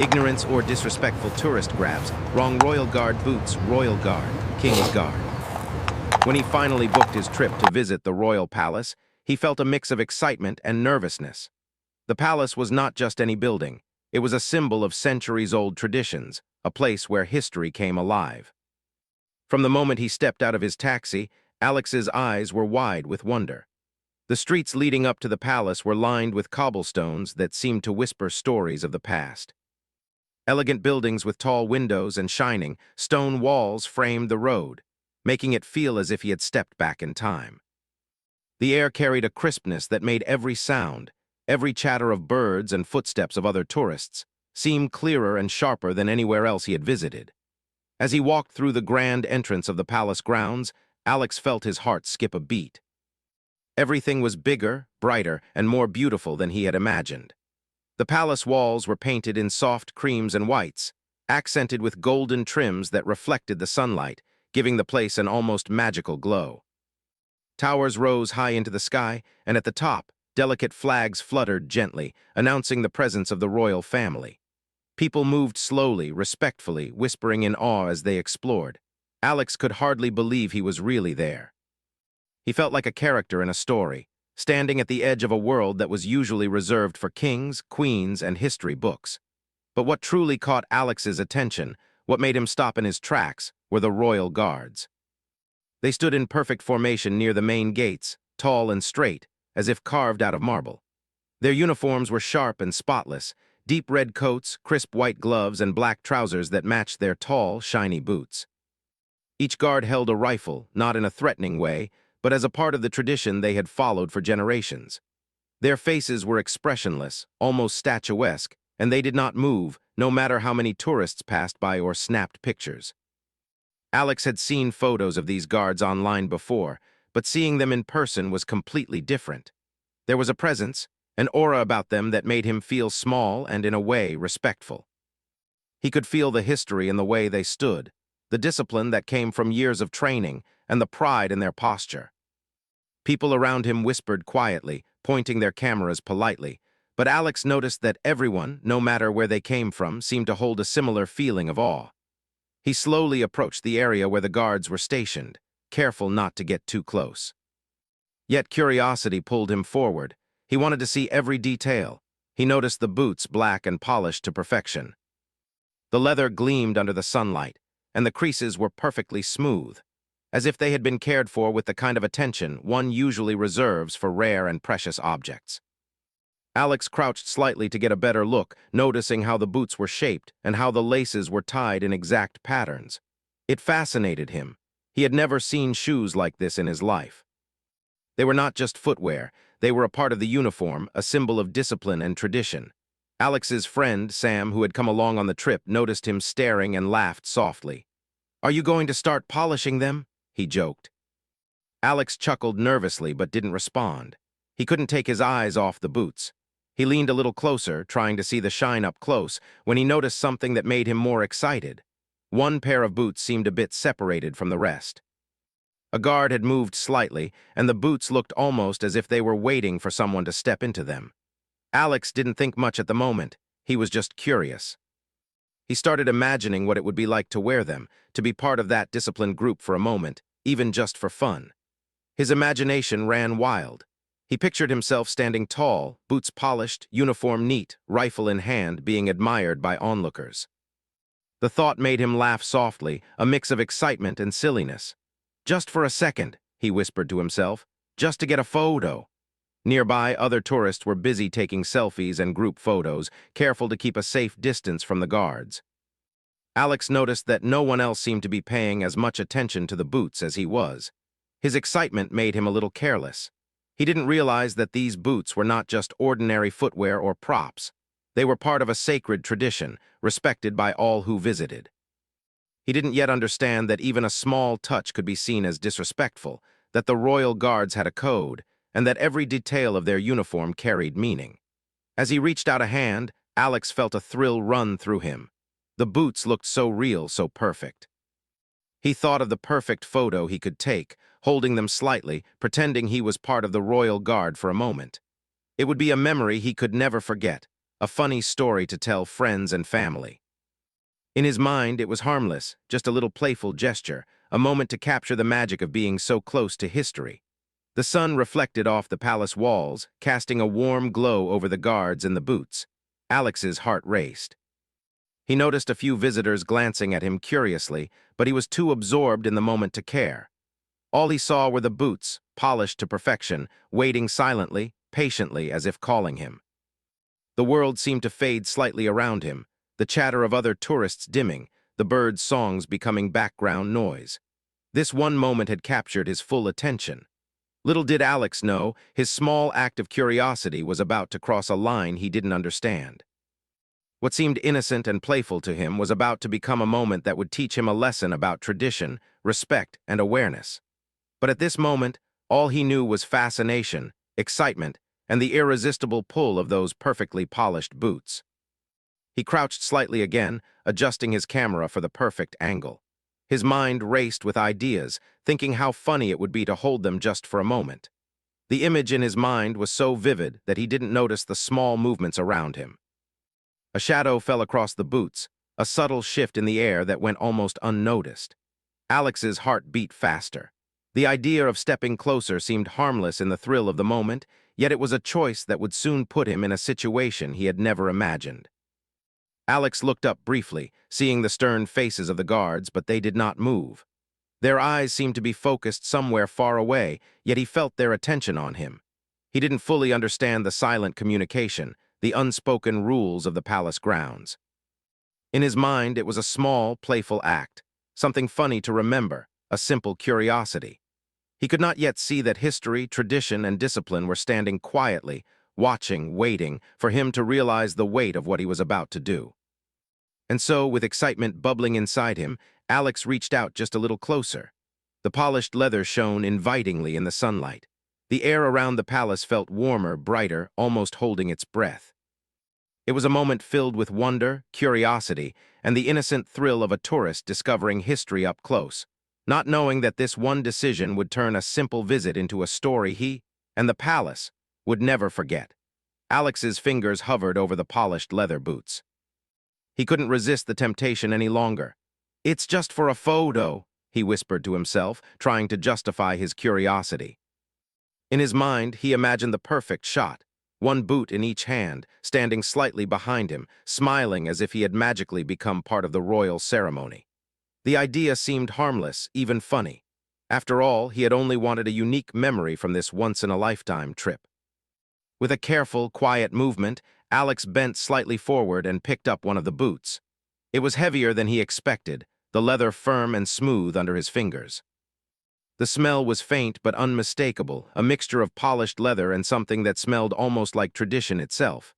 Ignorance or disrespectful tourist grabs. Wrong Royal Guard boots, Royal Guard, King's Guard. When he finally booked his trip to visit the Royal Palace, he felt a mix of excitement and nervousness. The palace was not just any building. It was a symbol of centuries-old traditions, a place where history came alive. From the moment he stepped out of his taxi, Alex's eyes were wide with wonder. The streets leading up to the palace were lined with cobblestones that seemed to whisper stories of the past. Elegant buildings with tall windows and shining, stone walls framed the road, making it feel as if he had stepped back in time. The air carried a crispness that made every sound, every chatter of birds and footsteps of other tourists, seem clearer and sharper than anywhere else he had visited. As he walked through the grand entrance of the palace grounds, Alex felt his heart skip a beat. Everything was bigger, brighter, and more beautiful than he had imagined. The palace walls were painted in soft creams and whites, accented with golden trims that reflected the sunlight, giving the place an almost magical glow. Towers rose high into the sky, and at the top, delicate flags fluttered gently, announcing the presence of the royal family. People moved slowly, respectfully, whispering in awe as they explored. Alex could hardly believe he was really there. He felt like a character in a story, standing at the edge of a world that was usually reserved for kings, queens, and history books. But what truly caught Alex's attention, what made him stop in his tracks, were the royal guards. They stood in perfect formation near the main gates, tall and straight, as if carved out of marble. Their uniforms were sharp and spotless, deep red coats, crisp white gloves, and black trousers that matched their tall, shiny boots. Each guard held a rifle, not in a threatening way, but as a part of the tradition they had followed for generations. Their faces were expressionless, almost statuesque, and they did not move, no matter how many tourists passed by or snapped pictures. Alex had seen photos of these guards online before, but seeing them in person was completely different. There was a presence, an aura about them that made him feel small and, in a way, respectful. He could feel the history in the way they stood, the discipline that came from years of training, and the pride in their posture. People around him whispered quietly, pointing their cameras politely, but Alex noticed that everyone, no matter where they came from, seemed to hold a similar feeling of awe. He slowly approached the area where the guards were stationed, careful not to get too close. Yet curiosity pulled him forward. He wanted to see every detail. He noticed the boots, black and polished to perfection. The leather gleamed under the sunlight, and the creases were perfectly smooth, as if they had been cared for with the kind of attention one usually reserves for rare and precious objects. Alex crouched slightly to get a better look, noticing how the boots were shaped and how the laces were tied in exact patterns. It fascinated him. He had never seen shoes like this in his life. They were not just footwear, they were a part of the uniform, a symbol of discipline and tradition. Alex's friend, Sam, who had come along on the trip, noticed him staring and laughed softly. "Are you going to start polishing them?" he joked. Alex chuckled nervously but didn't respond. He couldn't take his eyes off the boots. He leaned a little closer, trying to see the shine up close, when he noticed something that made him more excited. One pair of boots seemed a bit separated from the rest. A guard had moved slightly, and the boots looked almost as if they were waiting for someone to step into them. Alex didn't think much at the moment. He was just curious. He started imagining what it would be like to wear them, to be part of that disciplined group for a moment, even just for fun. His imagination ran wild. He pictured himself standing tall, boots polished, uniform neat, rifle in hand, being admired by onlookers. The thought made him laugh softly, a mix of excitement and silliness. "Just for a second," he whispered to himself, "just to get a photo." Nearby, other tourists were busy taking selfies and group photos, careful to keep a safe distance from the guards. Alex noticed that no one else seemed to be paying as much attention to the boots as he was. His excitement made him a little careless. He didn't realize that these boots were not just ordinary footwear or props. They were part of a sacred tradition, respected by all who visited. He didn't yet understand that even a small touch could be seen as disrespectful, that the royal guards had a code, and that every detail of their uniform carried meaning. As he reached out a hand, Alex felt a thrill run through him. The boots looked so real, so perfect. He thought of the perfect photo he could take, holding them slightly, pretending he was part of the royal guard for a moment. It would be a memory he could never forget, a funny story to tell friends and family. In his mind, it was harmless, just a little playful gesture, a moment to capture the magic of being so close to history. The sun reflected off the palace walls, casting a warm glow over the guards and the boots. Alex's heart raced. He noticed a few visitors glancing at him curiously, but he was too absorbed in the moment to care. All he saw were the boots, polished to perfection, waiting silently, patiently, as if calling him. The world seemed to fade slightly around him, the chatter of other tourists dimming, the birds' songs becoming background noise. This one moment had captured his full attention. Little did Alex know, his small act of curiosity was about to cross a line he didn't understand. What seemed innocent and playful to him was about to become a moment that would teach him a lesson about tradition, respect, and awareness. But at this moment, all he knew was fascination, excitement, and the irresistible pull of those perfectly polished boots. He crouched slightly again, adjusting his camera for the perfect angle. His mind raced with ideas, thinking how funny it would be to hold them just for a moment. The image in his mind was so vivid that he didn't notice the small movements around him. A shadow fell across the boots, a subtle shift in the air that went almost unnoticed. Alex's heart beat faster. The idea of stepping closer seemed harmless in the thrill of the moment, yet it was a choice that would soon put him in a situation he had never imagined. Alex looked up briefly, seeing the stern faces of the guards, but they did not move. Their eyes seemed to be focused somewhere far away, yet he felt their attention on him. He didn't fully understand the silent communication, the unspoken rules of the palace grounds. In his mind, it was a small, playful act, something funny to remember, a simple curiosity. He could not yet see that history, tradition, and discipline were standing quietly, watching, waiting, for him to realize the weight of what he was about to do. And so, with excitement bubbling inside him, Alex reached out just a little closer. The polished leather shone invitingly in the sunlight. The air around the palace felt warmer, brighter, almost holding its breath. It was a moment filled with wonder, curiosity, and the innocent thrill of a tourist discovering history up close, not knowing that this one decision would turn a simple visit into a story he and the palace would never forget. Alex's fingers hovered over the polished leather boots. He couldn't resist the temptation any longer. "It's just for a photo," he whispered to himself, trying to justify his curiosity. In his mind, he imagined the perfect shot, one boot in each hand, standing slightly behind him, smiling as if he had magically become part of the royal ceremony. The idea seemed harmless, even funny. After all, he had only wanted a unique memory from this once-in-a-lifetime trip. With a careful, quiet movement, Alex bent slightly forward and picked up one of the boots. It was heavier than he expected, the leather firm and smooth under his fingers. The smell was faint but unmistakable, a mixture of polished leather and something that smelled almost like tradition itself.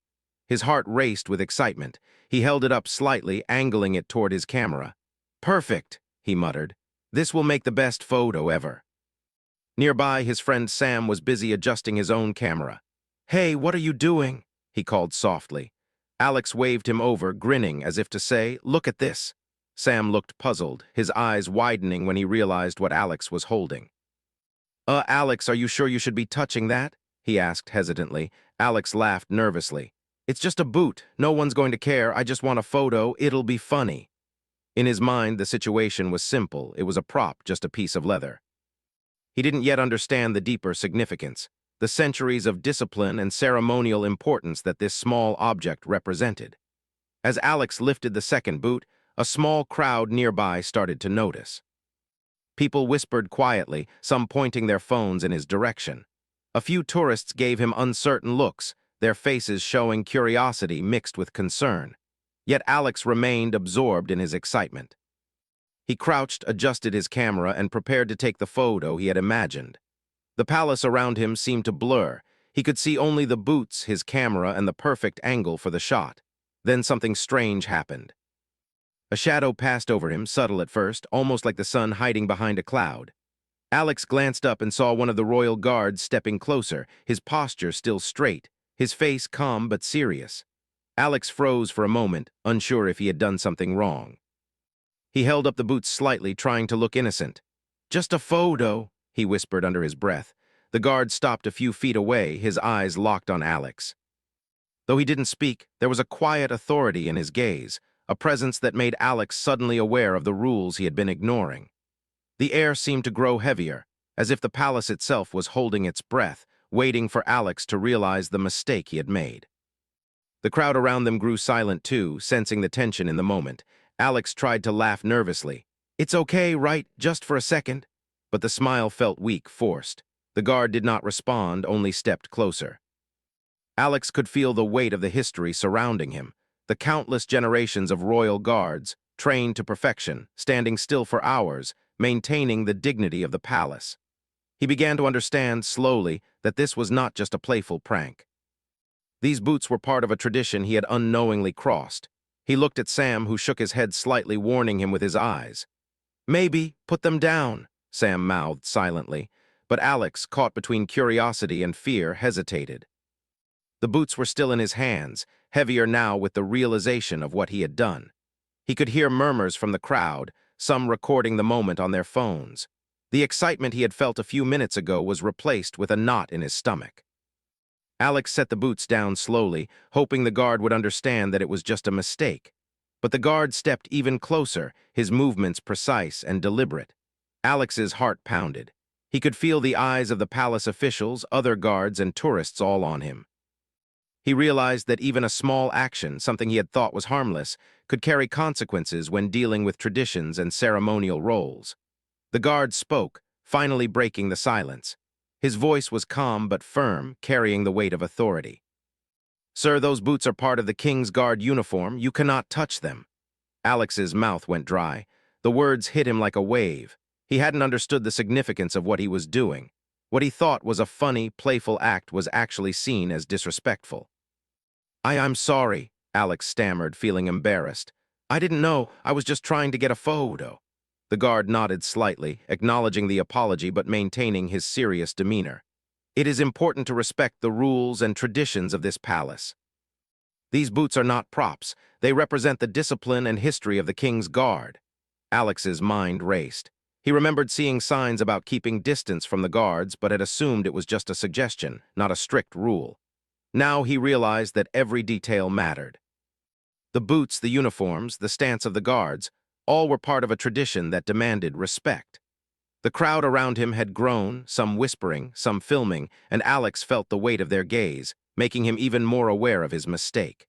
His heart raced with excitement. He held it up slightly, angling it toward his camera. "Perfect," he muttered. "This will make the best photo ever." Nearby, his friend Sam was busy adjusting his own camera. "Hey, what are you doing?" he called softly. Alex waved him over, grinning as if to say, "Look at this." Sam looked puzzled, his eyes widening when he realized what Alex was holding. Alex, are you sure you should be touching that?" he asked hesitantly. Alex laughed nervously. "It's just a boot. No one's going to care. I just want a photo. It'll be funny." In his mind, the situation was simple. It was a prop, just a piece of leather. He didn't yet understand the deeper significance, the centuries of discipline and ceremonial importance that this small object represented. As Alex lifted the second boot, a small crowd nearby started to notice. People whispered quietly, some pointing their phones in his direction. A few tourists gave him uncertain looks, their faces showing curiosity mixed with concern. Yet Alex remained absorbed in his excitement. He crouched, adjusted his camera, and prepared to take the photo he had imagined. The palace around him seemed to blur. He could see only the boots, his camera, and the perfect angle for the shot. Then something strange happened. A shadow passed over him, subtle at first, almost like the sun hiding behind a cloud. Alex glanced up and saw one of the royal guards stepping closer, his posture still straight, his face calm but serious. Alex froze for a moment, unsure if he had done something wrong. He held up the boots slightly, trying to look innocent. "Just a photo," he whispered under his breath. The guard stopped a few feet away, his eyes locked on Alex. Though he didn't speak, there was a quiet authority in his gaze, a presence that made Alex suddenly aware of the rules he had been ignoring. The air seemed to grow heavier, as if the palace itself was holding its breath, waiting for Alex to realize the mistake he had made. The crowd around them grew silent too, sensing the tension in the moment. Alex tried to laugh nervously. "It's okay, right? Just for a second." But the smile felt weak, forced. The guard did not respond, only stepped closer. Alex could feel the weight of the history surrounding him, the countless generations of royal guards, trained to perfection, standing still for hours, maintaining the dignity of the palace. He began to understand, slowly, that this was not just a playful prank. These boots were part of a tradition he had unknowingly crossed. He looked at Sam, who shook his head slightly, warning him with his eyes. "Maybe, put them down," Sam mouthed silently, but Alex, caught between curiosity and fear, hesitated. The boots were still in his hands, heavier now with the realization of what he had done. He could hear murmurs from the crowd, some recording the moment on their phones. The excitement he had felt a few minutes ago was replaced with a knot in his stomach. Alex set the boots down slowly, hoping the guard would understand that it was just a mistake. But the guard stepped even closer, his movements precise and deliberate. Alex's heart pounded. He could feel the eyes of the palace officials, other guards, and tourists all on him. He realized that even a small action, something he had thought was harmless, could carry consequences when dealing with traditions and ceremonial roles. The guard spoke, finally breaking the silence. His voice was calm but firm, carrying the weight of authority. "Sir, those boots are part of the King's Guard uniform. You cannot touch them." Alex's mouth went dry. The words hit him like a wave. He hadn't understood the significance of what he was doing. What he thought was a funny, playful act was actually seen as disrespectful. I'm sorry," Alex stammered, feeling embarrassed. "I didn't know. I was just trying to get a photo." The guard nodded slightly, acknowledging the apology but maintaining his serious demeanor. "It is important to respect the rules and traditions of this palace. These boots are not props. They represent the discipline and history of the King's Guard." Alex's mind raced. He remembered seeing signs about keeping distance from the guards, but had assumed it was just a suggestion, not a strict rule. Now he realized that every detail mattered. The boots, the uniforms, the stance of the guards, all were part of a tradition that demanded respect. The crowd around him had grown, some whispering, some filming, and Alex felt the weight of their gaze, making him even more aware of his mistake.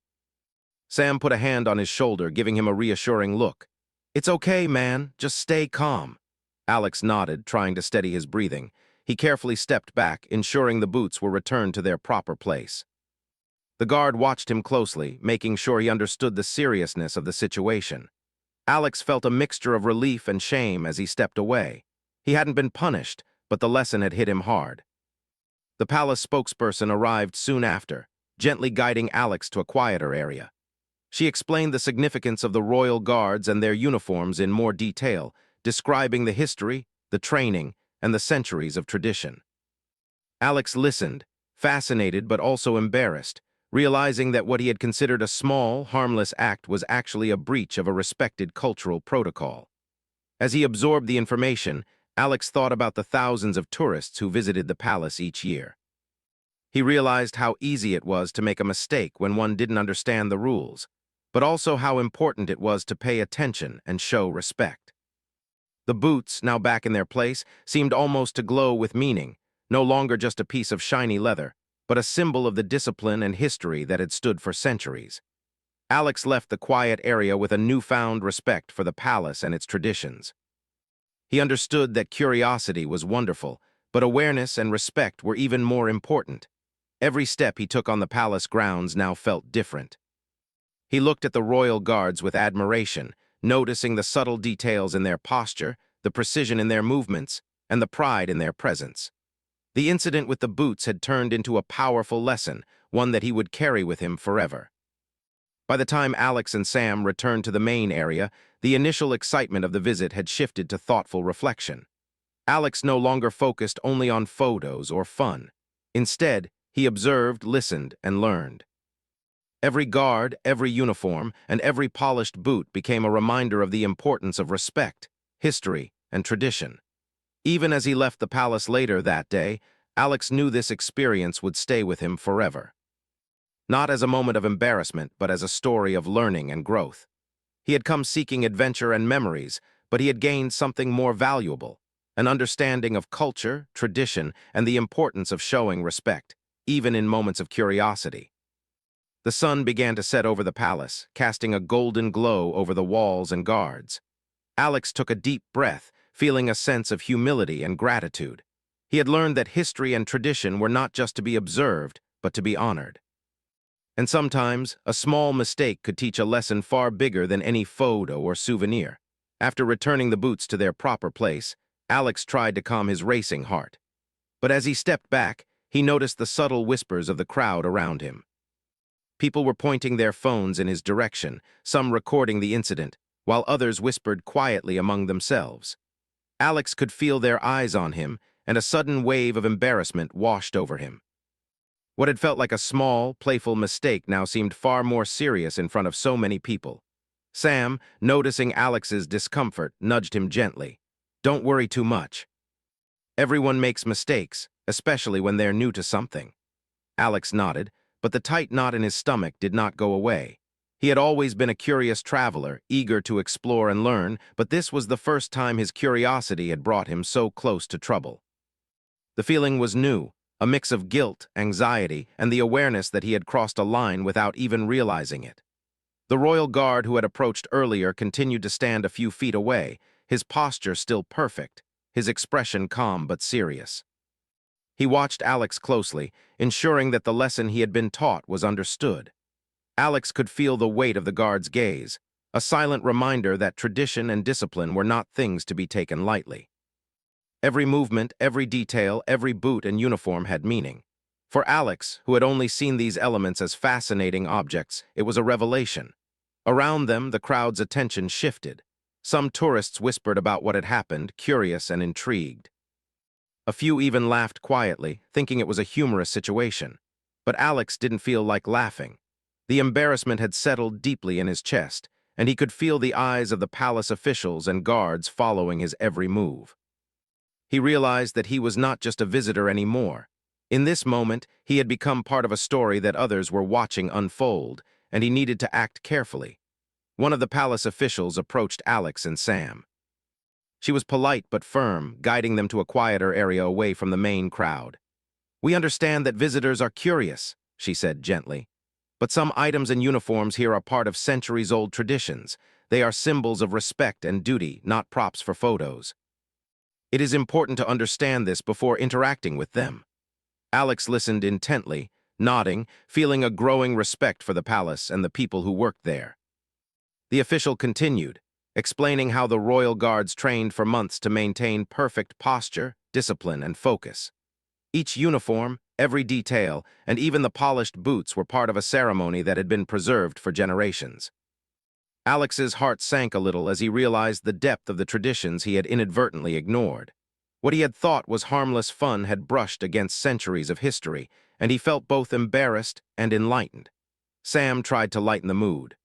Sam put a hand on his shoulder, giving him a reassuring look. "It's okay, man. Just stay calm." Alex nodded, trying to steady his breathing. He carefully stepped back, ensuring the boots were returned to their proper place. The guard watched him closely, making sure he understood the seriousness of the situation. Alex felt a mixture of relief and shame as he stepped away. He hadn't been punished, but the lesson had hit him hard. The palace spokesperson arrived soon after, gently guiding Alex to a quieter area. She explained the significance of the royal guards and their uniforms in more detail, describing the history, the training, and the centuries of tradition. Alex listened, fascinated but also embarrassed, realizing that what he had considered a small, harmless act was actually a breach of a respected cultural protocol. As he absorbed the information, Alex thought about the thousands of tourists who visited the palace each year. He realized how easy it was to make a mistake when one didn't understand the rules, but also how important it was to pay attention and show respect. The boots, now back in their place, seemed almost to glow with meaning, no longer just a piece of shiny leather, but a symbol of the discipline and history that had stood for centuries. Alex left the quiet area with a newfound respect for the palace and its traditions. He understood that curiosity was wonderful, but awareness and respect were even more important. Every step he took on the palace grounds now felt different. He looked at the royal guards with admiration, noticing the subtle details in their posture, the precision in their movements, and the pride in their presence. The incident with the boots had turned into a powerful lesson, one that he would carry with him forever. By the time Alex and Sam returned to the main area, the initial excitement of the visit had shifted to thoughtful reflection. Alex no longer focused only on photos or fun. Instead, he observed, listened, and learned. Every guard, every uniform, and every polished boot became a reminder of the importance of respect, history, and tradition. Even as he left the palace later that day, Alex knew this experience would stay with him forever. not as a moment of embarrassment, but as a story of learning and growth. He had come seeking adventure and memories, but he had gained something more valuable, an understanding of culture, tradition, and the importance of showing respect, even in moments of curiosity. The sun began to set over the palace, casting a golden glow over the walls and guards. Alex took a deep breath, feeling a sense of humility and gratitude. He had learned that history and tradition were not just to be observed, but to be honored. And sometimes, a small mistake could teach a lesson far bigger than any photo or souvenir. After returning the boots to their proper place, Alex tried to calm his racing heart. But as he stepped back, he noticed the subtle whispers of the crowd around him. People were pointing their phones in his direction, some recording the incident, while others whispered quietly among themselves. Alex could feel their eyes on him, and a sudden wave of embarrassment washed over him. What had felt like a small, playful mistake now seemed far more serious in front of so many people. Sam, noticing Alex's discomfort, nudged him gently. "Don't worry too much. Everyone makes mistakes, especially when they're new to something." Alex nodded, but the tight knot in his stomach did not go away. He had always been a curious traveler, eager to explore and learn, but this was the first time his curiosity had brought him so close to trouble. The feeling was new, a mix of guilt, anxiety, and the awareness that he had crossed a line without even realizing it. The royal guard who had approached earlier continued to stand a few feet away, his posture still perfect, his expression calm but serious. He watched Alex closely, ensuring that the lesson he had been taught was understood. Alex could feel the weight of the guard's gaze, a silent reminder that tradition and discipline were not things to be taken lightly. Every movement, every detail, every boot and uniform had meaning. For Alex, who had only seen these elements as fascinating objects, it was a revelation. Around them, the crowd's attention shifted. Some tourists whispered about what had happened, curious and intrigued. A few even laughed quietly, thinking it was a humorous situation. But Alex didn't feel like laughing. The embarrassment had settled deeply in his chest, and he could feel the eyes of the palace officials and guards following his every move. He realized that he was not just a visitor anymore. In this moment, he had become part of a story that others were watching unfold, and he needed to act carefully. One of the palace officials approached Alex and Sam. She was polite but firm, guiding them to a quieter area away from the main crowd. "We understand that visitors are curious," she said gently. "But some items and uniforms here are part of centuries-old traditions. They are symbols of respect and duty, not props for photos. It is important to understand this before interacting with them." Alex listened intently, nodding, feeling a growing respect for the palace and the people who worked there. The official continued, explaining how the royal guards trained for months to maintain perfect posture, discipline, and focus. Each uniform, every detail, and even the polished boots were part of a ceremony that had been preserved for generations. Alex's heart sank a little as he realized the depth of the traditions he had inadvertently ignored. What he had thought was harmless fun had brushed against centuries of history, and he felt both embarrassed and enlightened. Sam tried to lighten the mood.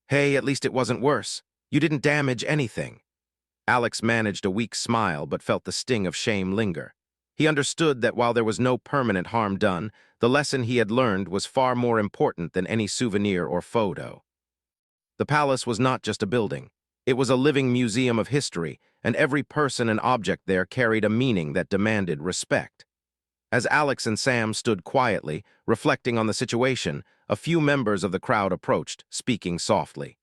"Hey, at least it wasn't worse. You didn't damage anything." Alex managed a weak smile but felt the sting of shame linger. He understood that while there was no permanent harm done, the lesson he had learned was far more important than any souvenir or photo. The palace was not just a building. It was a living museum of history, and every person and object there carried a meaning that demanded respect. As Alex and Sam stood quietly, reflecting on the situation, a few members of the crowd approached, speaking softly.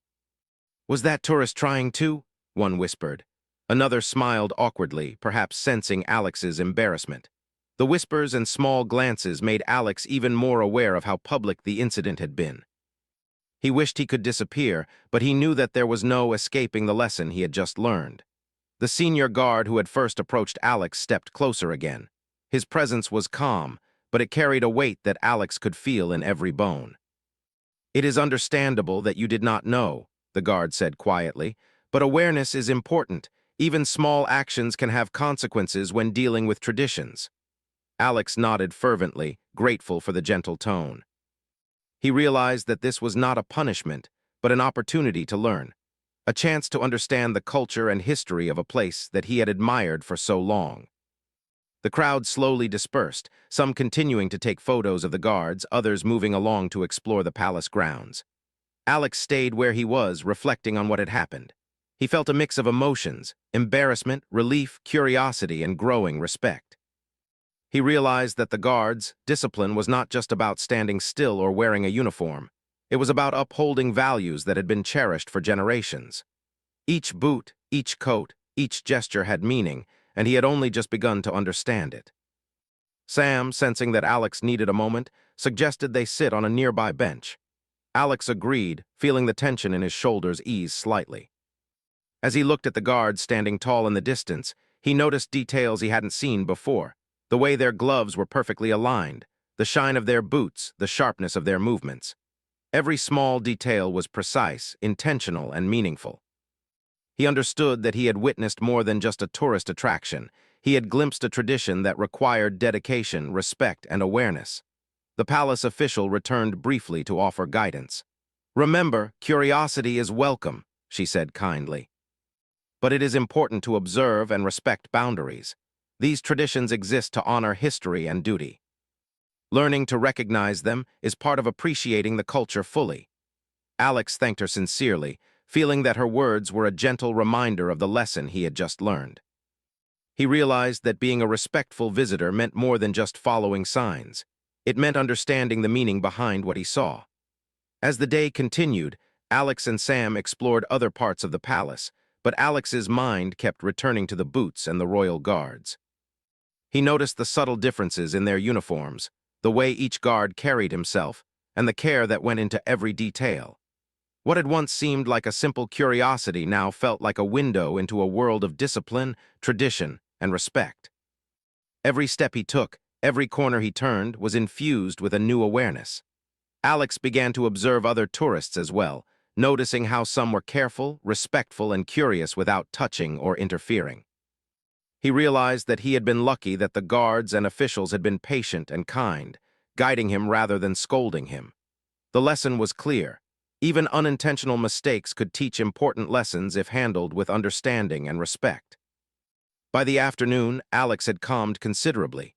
"Was that tourist trying to?" one whispered. Another smiled awkwardly, perhaps sensing Alex's embarrassment. The whispers and small glances made Alex even more aware of how public the incident had been. He wished he could disappear, but he knew that there was no escaping the lesson he had just learned. The senior guard who had first approached Alex stepped closer again. His presence was calm, but it carried a weight that Alex could feel in every bone. "It is understandable that you did not know," the guard said quietly, "but awareness is important. Even small actions can have consequences when dealing with traditions." Alex nodded fervently, grateful for the gentle tone. He realized that this was not a punishment, but an opportunity to learn, a chance to understand the culture and history of a place that he had admired for so long. The crowd slowly dispersed, some continuing to take photos of the guards, others moving along to explore the palace grounds. Alex stayed where he was, reflecting on what had happened. He felt a mix of emotions: embarrassment, relief, curiosity, and growing respect. He realized that the guards' discipline was not just about standing still or wearing a uniform. It was about upholding values that had been cherished for generations. Each boot, each coat, each gesture had meaning, and he had only just begun to understand it. Sam, sensing that Alex needed a moment, suggested they sit on a nearby bench. Alex agreed, feeling the tension in his shoulders ease slightly. As he looked at the guards standing tall in the distance, he noticed details he hadn't seen before: the way their gloves were perfectly aligned, the shine of their boots, the sharpness of their movements. Every small detail was precise, intentional, and meaningful. He understood that he had witnessed more than just a tourist attraction. He had glimpsed a tradition that required dedication, respect, and awareness. The palace official returned briefly to offer guidance. "Remember, curiosity is welcome," she said kindly. "But it is important to observe and respect boundaries. These traditions exist to honor history and duty. Learning to recognize them is part of appreciating the culture fully." Alex thanked her sincerely, feeling that her words were a gentle reminder of the lesson he had just learned. He realized that being a respectful visitor meant more than just following signs. It meant understanding the meaning behind what he saw. As the day continued, Alex and Sam explored other parts of the palace, but Alex's mind kept returning to the boots and the royal guards. He noticed the subtle differences in their uniforms, the way each guard carried himself, and the care that went into every detail. What had once seemed like a simple curiosity now felt like a window into a world of discipline, tradition, and respect. Every step he took, every corner he turned, was infused with a new awareness. Alex began to observe other tourists as well, noticing how some were careful, respectful, and curious without touching or interfering. He realized that he had been lucky that the guards and officials had been patient and kind, guiding him rather than scolding him. The lesson was clear: even unintentional mistakes could teach important lessons if handled with understanding and respect. By the afternoon, Alex had calmed considerably.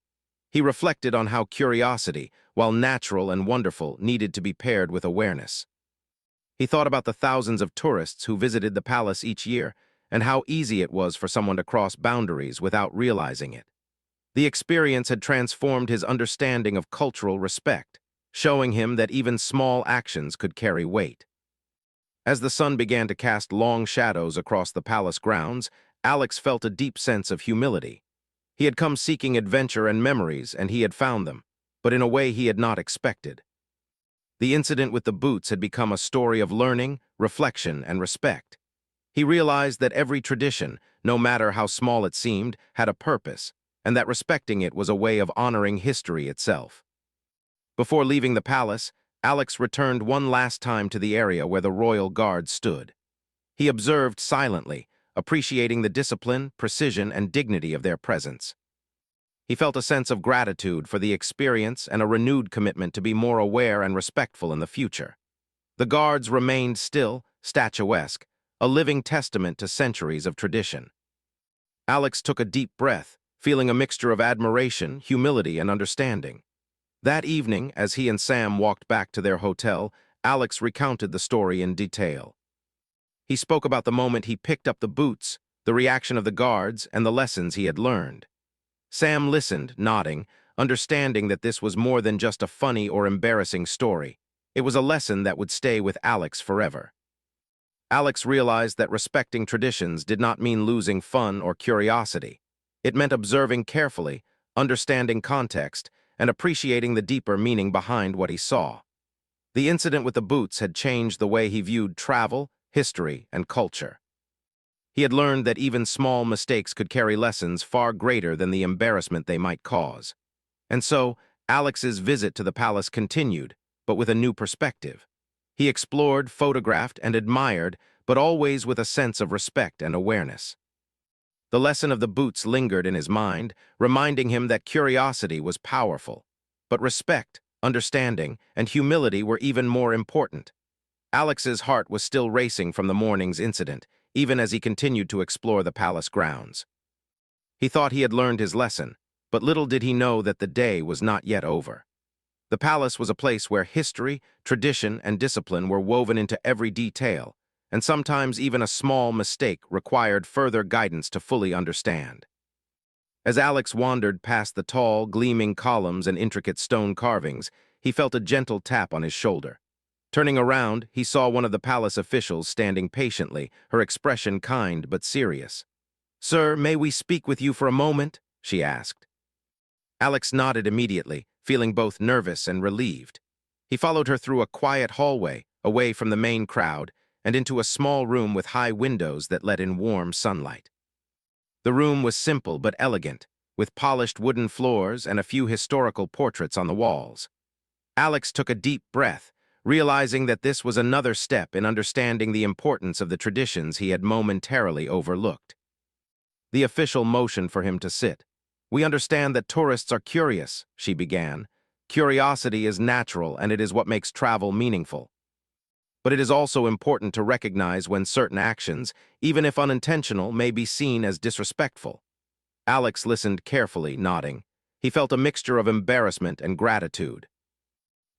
He reflected on how curiosity, while natural and wonderful, needed to be paired with awareness. He thought about the thousands of tourists who visited the palace each year, and how easy it was for someone to cross boundaries without realizing it. The experience had transformed his understanding of cultural respect, showing him that even small actions could carry weight. As the sun began to cast long shadows across the palace grounds, Alex felt a deep sense of humility. He had come seeking adventure and memories, and he had found them, but in a way he had not expected. The incident with the boots had become a story of learning, reflection, and respect. He realized that every tradition, no matter how small it seemed, had a purpose, and that respecting it was a way of honoring history itself. Before leaving the palace, Alex returned one last time to the area where the royal guard stood. He observed silently, appreciating the discipline, precision, and dignity of their presence. He felt a sense of gratitude for the experience and a renewed commitment to be more aware and respectful in the future. The guards remained still, statuesque, a living testament to centuries of tradition. Alex took a deep breath, feeling a mixture of admiration, humility, and understanding. That evening, as he and Sam walked back to their hotel, Alex recounted the story in detail. He spoke about the moment he picked up the boots, the reaction of the guards, and the lessons he had learned. Sam listened, nodding, understanding that this was more than just a funny or embarrassing story. It was a lesson that would stay with Alex forever. Alex realized that respecting traditions did not mean losing fun or curiosity. It meant observing carefully, understanding context, and appreciating the deeper meaning behind what he saw. The incident with the boots had changed the way he viewed travel, history, and culture. He had learned that even small mistakes could carry lessons far greater than the embarrassment they might cause. And so, Alex's visit to the palace continued, but with a new perspective. He explored, photographed, and admired, but always with a sense of respect and awareness. The lesson of the boots lingered in his mind, reminding him that curiosity was powerful, but respect, understanding, and humility were even more important. Alex's heart was still racing from the morning's incident, even as he continued to explore the palace grounds. He thought he had learned his lesson, But little did he know that the day was not yet over. The palace was a place where history, tradition, and discipline were woven into every detail, and sometimes even a small mistake required further guidance to fully understand. As Alex wandered past the tall, gleaming columns and intricate stone carvings, he felt a gentle tap on his shoulder. Turning around, he saw one of the palace officials standing patiently, her expression kind but serious. "Sir, may we speak with you for a moment?" she asked. Alex nodded immediately, feeling both nervous and relieved. He followed her through a quiet hallway, away from the main crowd, and into a small room with high windows that let in warm sunlight. The room was simple but elegant, with polished wooden floors and a few historical portraits on the walls. Alex took a deep breath, realizing that this was another step in understanding the importance of the traditions he had momentarily overlooked. The official motioned for him to sit. "We understand that tourists are curious," she began. "Curiosity is natural, and it is what makes travel meaningful. But it is also important to recognize when certain actions, even if unintentional, may be seen as disrespectful." Alex listened carefully, nodding. He felt a mixture of embarrassment and gratitude.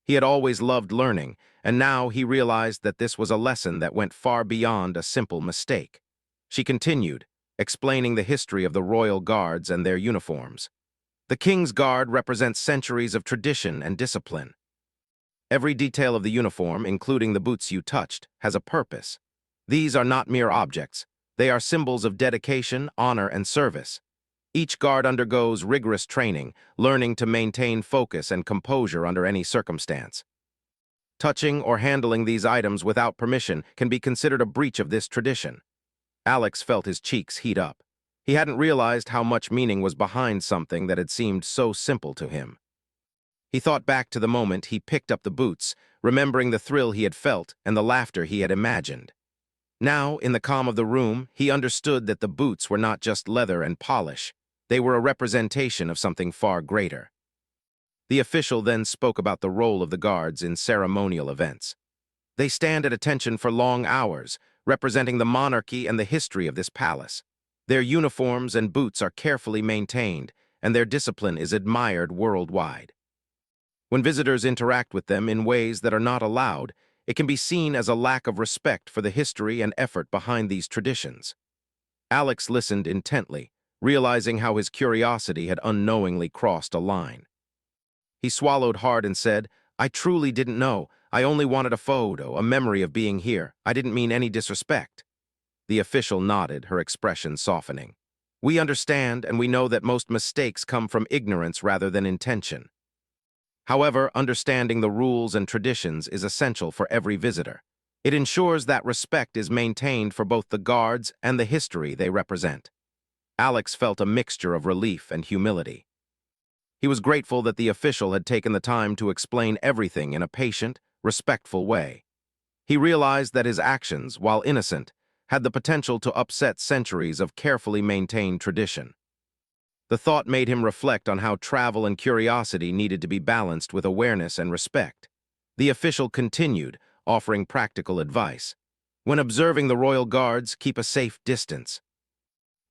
He had always loved learning, and now he realized that this was a lesson that went far beyond a simple mistake. She continued, explaining the history of the royal guards and their uniforms. "The King's Guard represents centuries of tradition and discipline. Every detail of the uniform, including the boots you touched, has a purpose. These are not mere objects. They are symbols of dedication, honor, and service. Each guard undergoes rigorous training, learning to maintain focus and composure under any circumstance. Touching or handling these items without permission can be considered a breach of this tradition." Alex felt his cheeks heat up. He hadn't realized how much meaning was behind something that had seemed so simple to him. He thought back to the moment he picked up the boots, remembering the thrill he had felt and the laughter he had imagined. Now, in the calm of the room, he understood that the boots were not just leather and polish. They were a representation of something far greater. The official then spoke about the role of the guards in ceremonial events. "They stand at attention for long hours, representing the monarchy and the history of this palace. Their uniforms and boots are carefully maintained, and their discipline is admired worldwide. When visitors interact with them in ways that are not allowed, it can be seen as a lack of respect for the history and effort behind these traditions." Alex listened intently, realizing how his curiosity had unknowingly crossed a line. He swallowed hard and said, "I truly didn't know. I only wanted a photo, a memory of being here. I didn't mean any disrespect." The official nodded, her expression softening. "We understand, and we know that most mistakes come from ignorance rather than intention. However, understanding the rules and traditions is essential for every visitor. It ensures that respect is maintained for both the guards and the history they represent." Alex felt a mixture of relief and humility. He was grateful that the official had taken the time to explain everything in a patient, respectful way. He realized that his actions, while innocent, had the potential to upset centuries of carefully maintained tradition. The thought made him reflect on how travel and curiosity needed to be balanced with awareness and respect. The official continued, offering practical advice. "When observing the royal guards, keep a safe distance.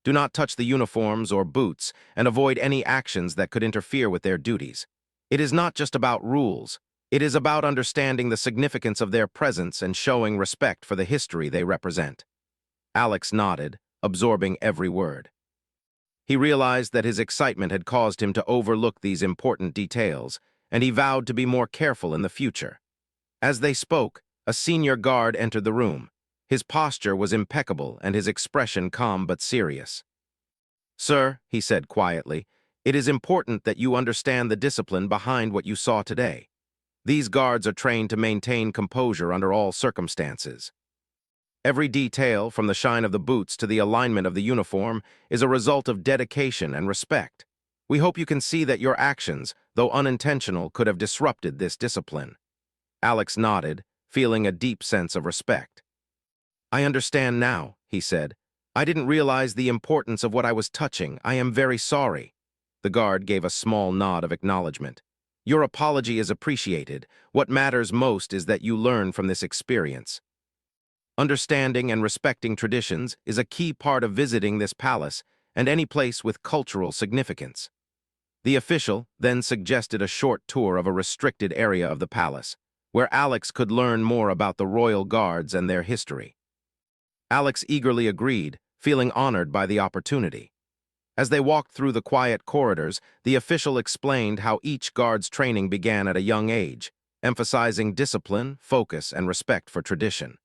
Do not touch the uniforms or boots, and avoid any actions that could interfere with their duties. It is not just about rules. It is about understanding the significance of their presence and showing respect for the history they represent." Alex nodded, absorbing every word. He realized that his excitement had caused him to overlook these important details, and he vowed to be more careful in the future. As they spoke, a senior guard entered the room. His posture was impeccable and his expression calm but serious. "Sir," he said quietly, "it is important that you understand the discipline behind what you saw today. These guards are trained to maintain composure under all circumstances. Every detail, from the shine of the boots to the alignment of the uniform, is a result of dedication and respect. We hope you can see that your actions, though unintentional, could have disrupted this discipline." Alex nodded, feeling a deep sense of respect. "I understand now," he said. "I didn't realize the importance of what I was touching. I am very sorry." The guard gave a small nod of acknowledgement. "Your apology is appreciated. What matters most is that you learn from this experience. Understanding and respecting traditions is a key part of visiting this palace and any place with cultural significance." The official then suggested a short tour of a restricted area of the palace, where Alex could learn more about the royal guards and their history. Alex eagerly agreed, feeling honored by the opportunity. As they walked through the quiet corridors, the official explained how each guard's training began at a young age, emphasizing discipline, focus, and respect for tradition.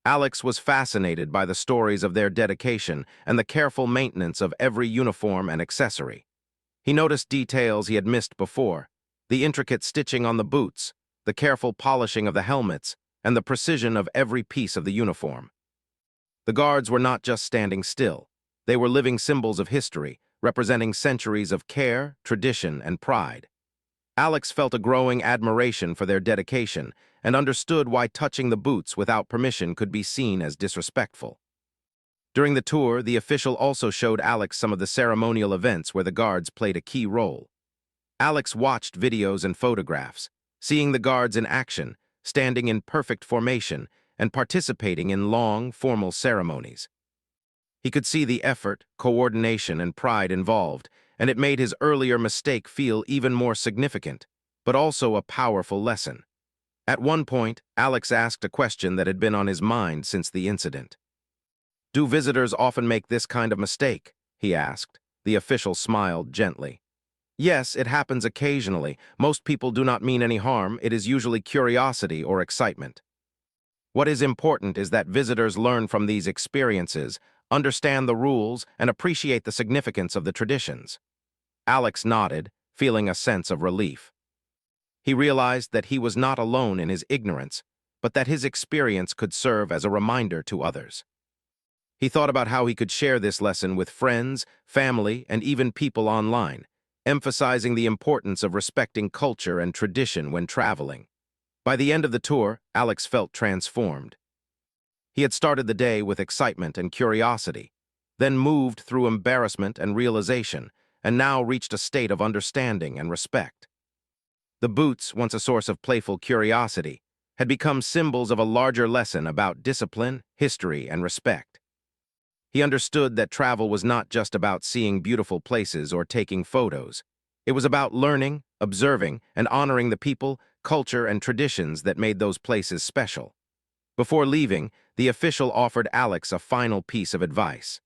Alex was fascinated by the stories of their dedication and the careful maintenance of every uniform and accessory. He noticed details he had missed before: the intricate stitching on the boots, the careful polishing of the helmets, and the precision of every piece of the uniform. The guards were not just standing still. They were living symbols of history, representing centuries of care, tradition, and pride. Alex felt a growing admiration for their dedication and understood why touching the boots without permission could be seen as disrespectful. During the tour, the official also showed Alex some of the ceremonial events where the guards played a key role. Alex watched videos and photographs, seeing the guards in action, standing in perfect formation, and participating in long, formal ceremonies. He could see the effort, coordination, and pride involved, and it made his earlier mistake feel even more significant, but also a powerful lesson. At one point, Alex asked a question that had been on his mind since the incident. "Do visitors often make this kind of mistake?" he asked. The official smiled gently. "Yes, it happens occasionally. Most people do not mean any harm. It is usually curiosity or excitement. What is important is that visitors learn from these experiences, understand the rules, and appreciate the significance of the traditions." Alex nodded, feeling a sense of relief. He realized that he was not alone in his ignorance, but that his experience could serve as a reminder to others. He thought about how he could share this lesson with friends, family, and even people online, emphasizing the importance of respecting culture and tradition when traveling. By the end of the tour, Alex felt transformed. He had started the day with excitement and curiosity, then moved through embarrassment and realization, and now reached a state of understanding and respect. The boots, once a source of playful curiosity, had become symbols of a larger lesson about discipline, history, and respect. He understood that travel was not just about seeing beautiful places or taking photos. It was about learning, observing, and honoring the people, culture, and traditions that made those places special. Before leaving, the official offered Alex a final piece of advice.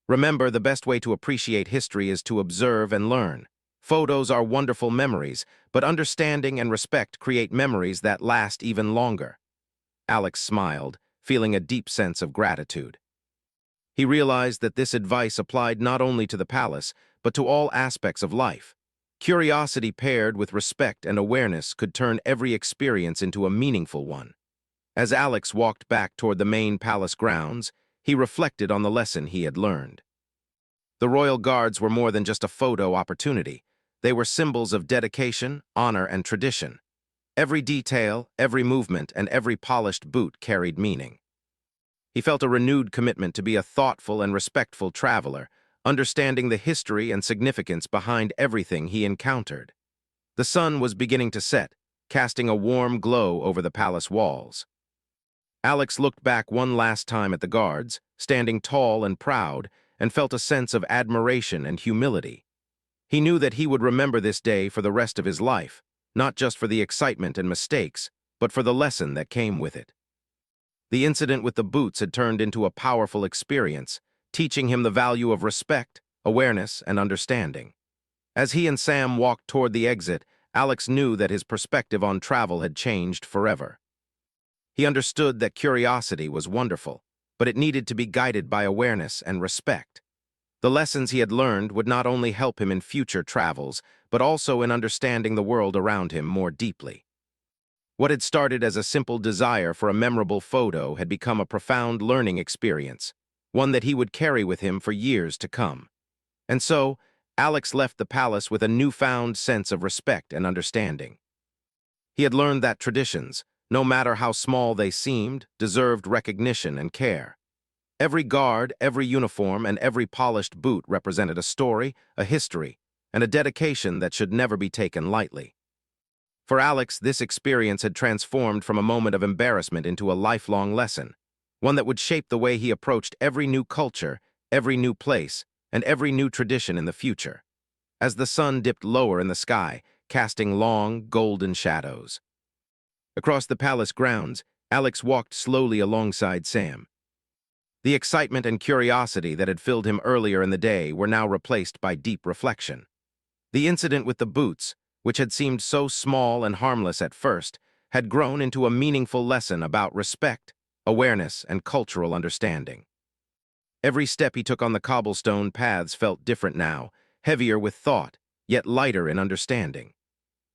"Remember, the best way to appreciate history is to observe and learn. Photos are wonderful memories, but understanding and respect create memories that last even longer." Alex smiled, feeling a deep sense of gratitude. He realized that this advice applied not only to the palace, but to all aspects of life. Curiosity paired with respect and awareness could turn every experience into a meaningful one. As Alex walked back toward the main palace grounds, he reflected on the lesson he had learned. The royal guards were more than just a photo opportunity. They were symbols of dedication, honor, and tradition. Every detail, every movement, and every polished boot carried meaning. He felt a renewed commitment to be a thoughtful and respectful traveler, understanding the history and significance behind everything he encountered. The sun was beginning to set, casting a warm glow over the palace walls. Alex looked back one last time at the guards, standing tall and proud, and felt a sense of admiration and humility. He knew that he would remember this day for the rest of his life, not just for the excitement and mistakes, but for the lesson that came with it. The incident with the boots had turned into a powerful experience, teaching him the value of respect, awareness, and understanding. As he and Sam walked toward the exit, Alex knew that his perspective on travel had changed forever. He understood that curiosity was wonderful, but it needed to be guided by awareness and respect. The lessons he had learned would not only help him in future travels, but also in understanding the world around him more deeply. What had started as a simple desire for a memorable photo had become a profound learning experience, one that he would carry with him for years to come. And so, Alex left the palace with a newfound sense of respect and understanding. He had learned that traditions, no matter how small they seemed, deserved recognition and care. Every guard, every uniform, and every polished boot represented a story, a history, and a dedication that should never be taken lightly. For Alex, this experience had transformed from a moment of embarrassment into a lifelong lesson, one that would shape the way he approached every new culture, every new place, and every new tradition in the future. as the sun dipped lower in the sky, casting long, golden shadows. Across the palace grounds, Alex walked slowly alongside Sam. The excitement and curiosity that had filled him earlier in the day were now replaced by deep reflection. The incident with the boots, which had seemed so small and harmless at first, had grown into a meaningful lesson about respect, awareness, and cultural understanding. Every step he took on the cobblestone paths felt different now, heavier with thought, yet lighter in understanding.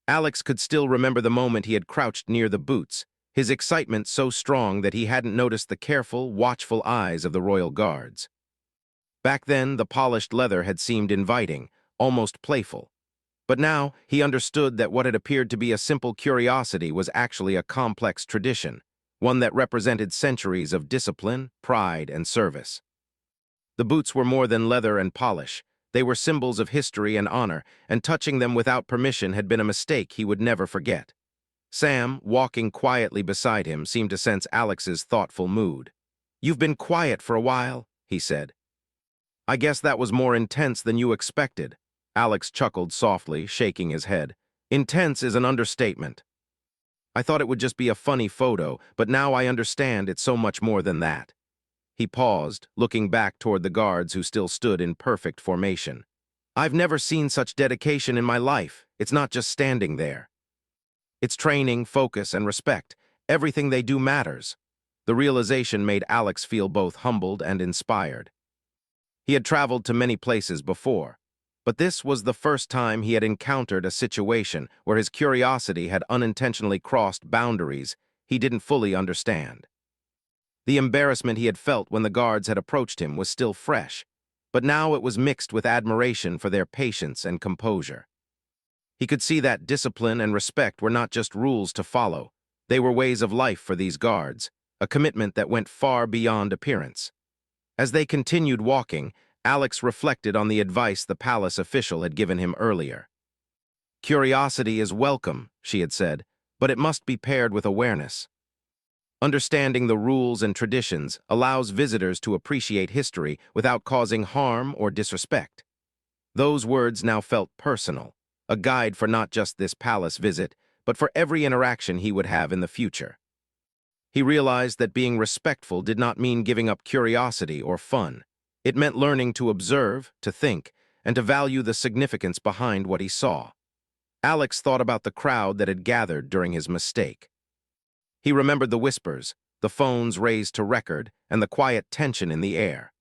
Alex could still remember the moment he had crouched near the boots, his excitement so strong that he hadn't noticed the careful, watchful eyes of the royal guards. Back then, the polished leather had seemed inviting, almost playful. But now, he understood that what had appeared to be a simple curiosity was actually a complex tradition, one that represented centuries of discipline, pride, and service. The boots were more than leather and polish. They were symbols of history and honor, and touching them without permission had been a mistake he would never forget. Sam, walking quietly beside him, seemed to sense Alex's thoughtful mood. "You've been quiet for a while," he said. "I guess that was more intense than you expected." Alex chuckled softly, shaking his head. "Intense is an understatement. I thought it would just be a funny photo, but now I understand it's so much more than that." He paused, looking back toward the guards who still stood in perfect formation. "I've never seen such dedication in my life. It's not just standing there. It's training, focus, and respect. Everything they do matters." The realization made Alex feel both humbled and inspired. He had traveled to many places before, but this was the first time he had encountered a situation where his curiosity had unintentionally crossed boundaries he didn't fully understand. The embarrassment he had felt when the guards had approached him was still fresh, but now it was mixed with admiration for their patience and composure. He could see that discipline and respect were not just rules to follow. They were ways of life for these guards, a commitment that went far beyond appearance. As they continued walking, Alex reflected on the advice the palace official had given him earlier. "Curiosity is welcome," she had said, "but it must be paired with awareness. Understanding the rules and traditions allows visitors to appreciate history without causing harm or disrespect." Those words now felt personal, a guide for not just this palace visit, but for every interaction he would have in the future. He realized that being respectful did not mean giving up curiosity or fun. It meant learning to observe, to think, and to value the significance behind what he saw. Alex thought about the crowd that had gathered during his mistake. He remembered the whispers, the phones raised to record, and the quiet tension in the air.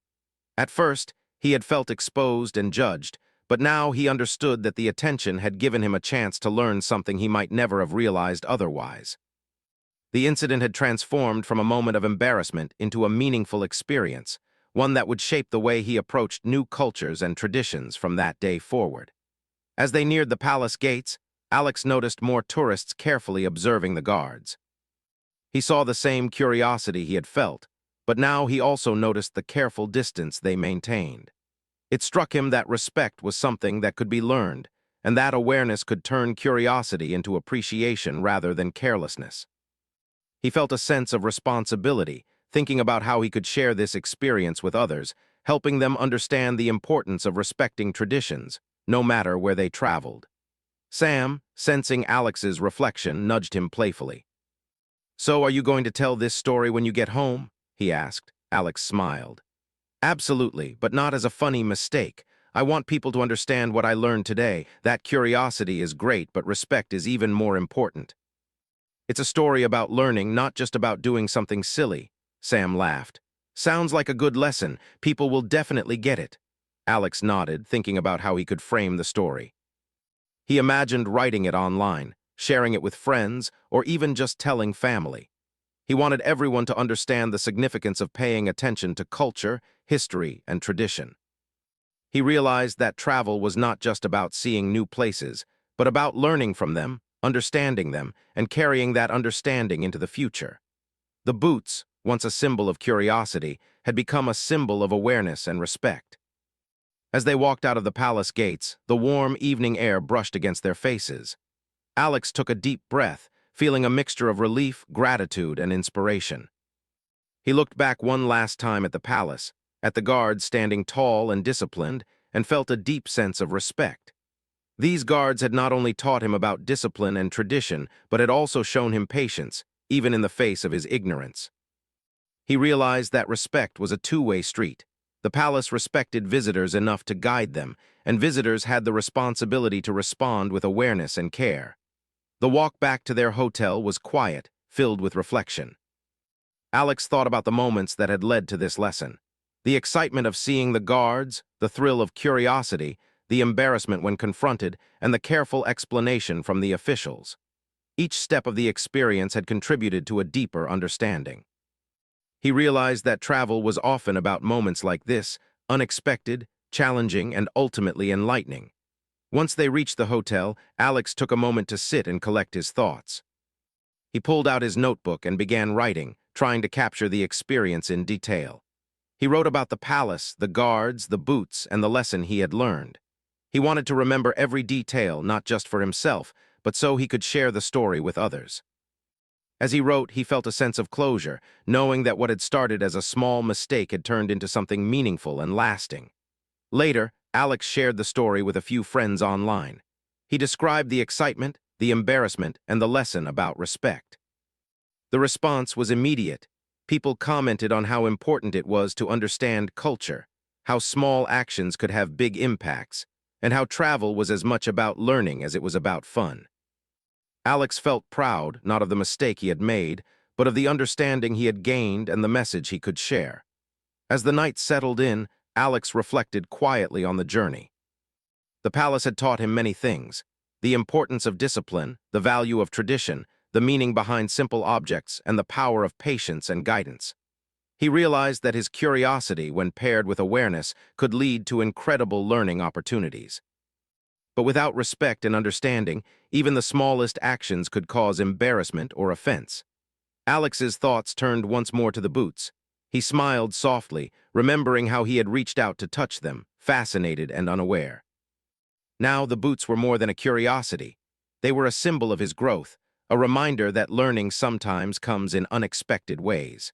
At first, he had felt exposed and judged, but now he understood that the attention had given him a chance to learn something he might never have realized otherwise. The incident had transformed from a moment of embarrassment into a meaningful experience, one that would shape the way he approached new cultures and traditions from that day forward. As they neared the palace gates, Alex noticed more tourists carefully observing the guards. He saw the same curiosity he had felt, but now he also noticed the careful distance they maintained. It struck him that respect was something that could be learned, and that awareness could turn curiosity into appreciation rather than carelessness. He felt a sense of responsibility, thinking about how he could share this experience with others, helping them understand the importance of respecting traditions, no matter where they traveled. Sam, sensing Alex's reflection, nudged him playfully. "So are you going to tell this story when you get home?" he asked. Alex smiled. "Absolutely, but not as a funny mistake. I want people to understand what I learned today. That curiosity is great, but respect is even more important. It's a story about learning, not just about doing something silly." Sam laughed. "Sounds like a good lesson. People will definitely get it." Alex nodded, thinking about how he could frame the story. He imagined writing it online, sharing it with friends, or even just telling family. He wanted everyone to understand the significance of paying attention to culture, history, and tradition. He realized that travel was not just about seeing new places, but about learning from them, understanding them, and carrying that understanding into the future. The boots, once a symbol of curiosity, had become a symbol of awareness and respect. As they walked out of the palace gates, the warm evening air brushed against their faces. Alex took a deep breath, feeling a mixture of relief, gratitude, and inspiration. He looked back one last time at the palace, at the guards standing tall and disciplined, and felt a deep sense of respect. These guards had not only taught him about discipline and tradition, but had also shown him patience, even in the face of his ignorance. He realized that respect was a two-way street. The palace respected visitors enough to guide them, and visitors had the responsibility to respond with awareness and care. The walk back to their hotel was quiet, filled with reflection. Alex thought about the moments that had led to this lesson. The excitement of seeing the guards, the thrill of curiosity, the embarrassment when confronted, and the careful explanation from the officials. Each step of the experience had contributed to a deeper understanding. He realized that travel was often about moments like this, unexpected, challenging, and ultimately enlightening. Once they reached the hotel, Alex took a moment to sit and collect his thoughts. He pulled out his notebook and began writing, trying to capture the experience in detail. He wrote about the palace, the guards, the boots, and the lesson he had learned. He wanted to remember every detail, not just for himself, but so he could share the story with others. As he wrote, he felt a sense of closure, knowing that what had started as a small mistake had turned into something meaningful and lasting. Later, Alex shared the story with a few friends online. He described the excitement, the embarrassment, and the lesson about respect. The response was immediate. People commented on how important it was to understand culture, how small actions could have big impacts, and how travel was as much about learning as it was about fun. Alex felt proud, not of the mistake he had made, but of the understanding he had gained and the message he could share. As the night settled in, Alex reflected quietly on the journey. The palace had taught him many things: the importance of discipline, the value of tradition, the meaning behind simple objects, and the power of patience and guidance. He realized that his curiosity, when paired with awareness, could lead to incredible learning opportunities. But without respect and understanding, even the smallest actions could cause embarrassment or offense. Alex's thoughts turned once more to the boots. He smiled softly, remembering how he had reached out to touch them, fascinated and unaware. Now the boots were more than a curiosity. They were a symbol of his growth, a reminder that learning sometimes comes in unexpected ways.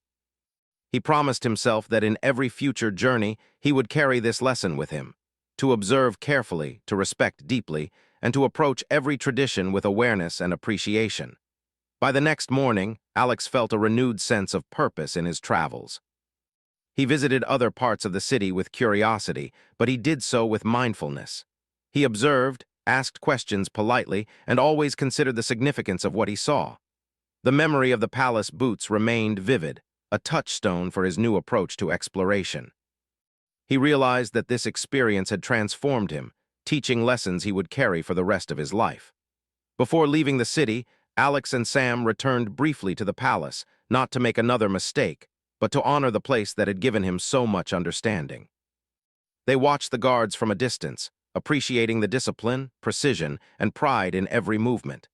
He promised himself that in every future journey he would carry this lesson with him: to observe carefully, to respect deeply, and to approach every tradition with awareness and appreciation. By the next morning, Alex felt a renewed sense of purpose in his travels. He visited other parts of the city with curiosity, but he did so with mindfulness. He observed, asked questions politely, and always considered the significance of what he saw. The memory of the palace boots remained vivid, a touchstone for his new approach to exploration. He realized that this experience had transformed him, teaching lessons he would carry for the rest of his life. Before leaving the city, Alex and Sam returned briefly to the palace, not to make another mistake, but to honor the place that had given him so much understanding. They watched the guards from a distance, appreciating the discipline, precision, and pride in every movement.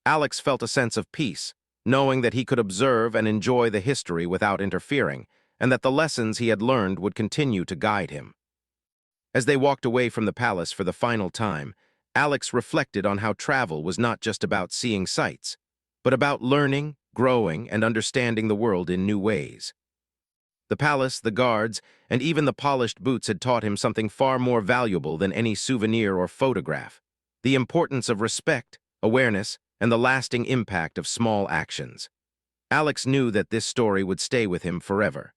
Alex felt a sense of peace, knowing that he could observe and enjoy the history without interfering, and that the lessons he had learned would continue to guide him. As they walked away from the palace for the final time, Alex reflected on how travel was not just about seeing sights, but about learning, growing, and understanding the world in new ways. The palace, the guards, and even the polished boots had taught him something far more valuable than any souvenir or photograph: the importance of respect, awareness, and the lasting impact of small actions. Alex knew that this story would stay with him forever.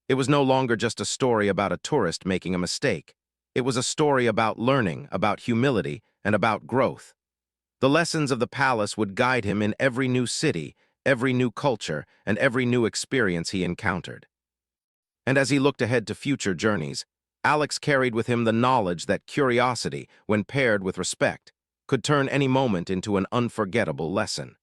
It was no longer just a story about a tourist making a mistake. It was a story about learning, about humility, and about growth. The lessons of the palace would guide him in every new city, every new culture, and every new experience he encountered. And as he looked ahead to future journeys, Alex carried with him the knowledge that curiosity, when paired with respect, could turn any moment into an unforgettable lesson.